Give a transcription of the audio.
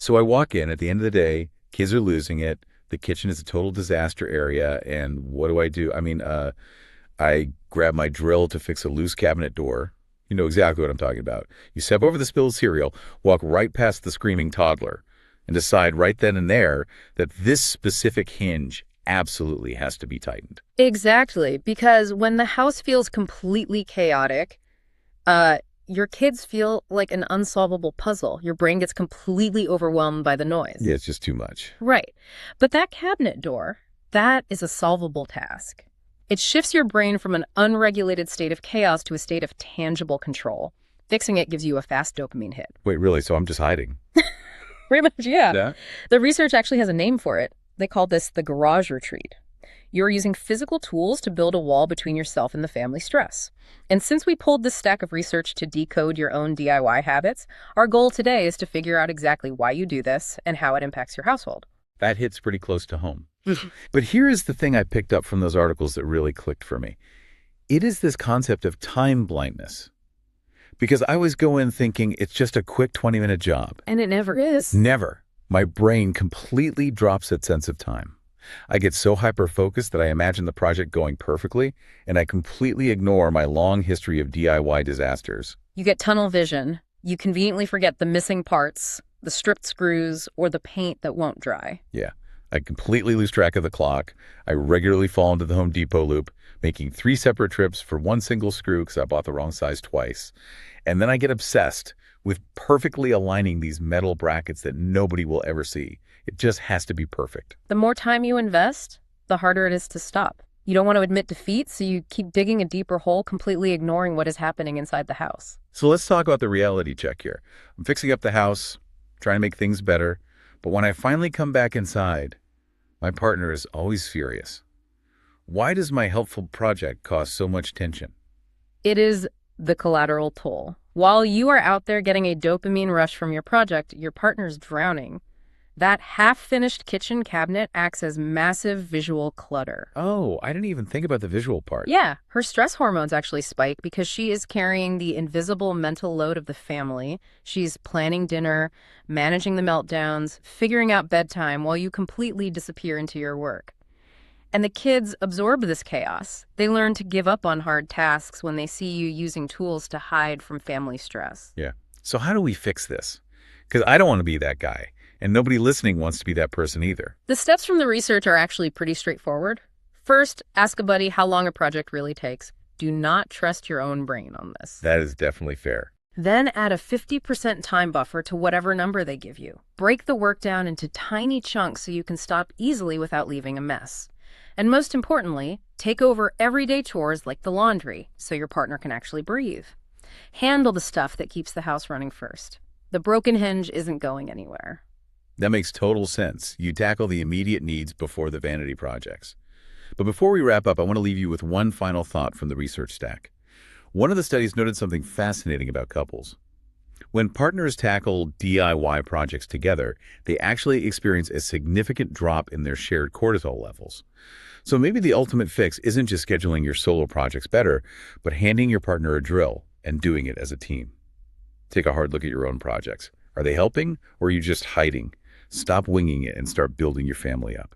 So I walk in at the end of the day, kids are losing it. The kitchen is a total disaster area. And what do? I grab my drill to fix a loose cabinet door. You know exactly what I'm talking about. You step over the spilled cereal, walk right past the screaming toddler, and decide right then and there that this specific hinge absolutely has to be tightened. Exactly, because when the house feels completely chaotic, your kids feel like an unsolvable puzzle. Your brain gets completely overwhelmed by the noise. Yeah, it's just too much. Right. But that cabinet door, that is a solvable task. It shifts your brain from an unregulated state of chaos to a state of tangible control. Fixing it gives you a fast dopamine hit. Wait, really? So I'm just hiding? Pretty much, yeah. Yeah. The research actually has a name for it. They call this the garage retreat. You're using physical tools to build a wall between yourself and the family stress. And since we pulled this stack of research to decode your own DIY habits, our goal today is to figure out exactly why you do this and how it impacts your household. That hits pretty close to home. But here is the thing I picked up from those articles that really clicked for me. It is this concept of time blindness. Because I always go in thinking it's just a quick 20-minute job. And it never is. Never. My brain completely drops its sense of time. I get so hyper-focused that I imagine the project going perfectly, and I completely ignore my long history of DIY disasters. You get tunnel vision. You conveniently forget the missing parts, the stripped screws, or the paint that won't dry. Yeah. I completely lose track of the clock. I regularly fall into the Home Depot loop, making 3 separate trips for one single screw because I bought the wrong size twice. And then I get obsessed with perfectly aligning these metal brackets that nobody will ever see. It just has to be perfect. The more time you invest, the harder it is to stop. You don't want to admit defeat, so you keep digging a deeper hole, completely ignoring what is happening inside the house. So let's talk about the reality check here. I'm fixing up the house, trying to make things better. But when I finally come back inside, my partner is always furious. Why does my helpful project cause so much tension? It is the collateral toll. While you are out there getting a dopamine rush from your project, your partner's drowning. That half-finished kitchen cabinet acts as massive visual clutter. Oh, I didn't even think about the visual part. Yeah, her stress hormones actually spike because she is carrying the invisible mental load of the family. She's planning dinner, managing the meltdowns, figuring out bedtime while you completely disappear into your work. And the kids absorb this chaos. They learn to give up on hard tasks when they see you using tools to hide from family stress. Yeah. So how do we fix this? Because I don't want to be that guy. And nobody listening wants to be that person either. The steps from the research are actually pretty straightforward. First, ask a buddy how long a project really takes. Do not trust your own brain on this. That is definitely fair. Then add a 50% time buffer to whatever number they give you. Break the work down into tiny chunks so you can stop easily without leaving a mess. And most importantly, take over everyday chores like the laundry so your partner can actually breathe. Handle the stuff that keeps the house running first. The broken hinge isn't going anywhere. That makes total sense. You tackle the immediate needs before the vanity projects. But before we wrap up, I want to leave you with one final thought from the research stack. One of the studies noted something fascinating about couples. When partners tackle DIY projects together, they actually experience a significant drop in their shared cortisol levels. So maybe the ultimate fix isn't just scheduling your solo projects better, but handing your partner a drill and doing it as a team. Take a hard look at your own projects. Are they helping, or are you just hiding? Stop winging it and start building your family up.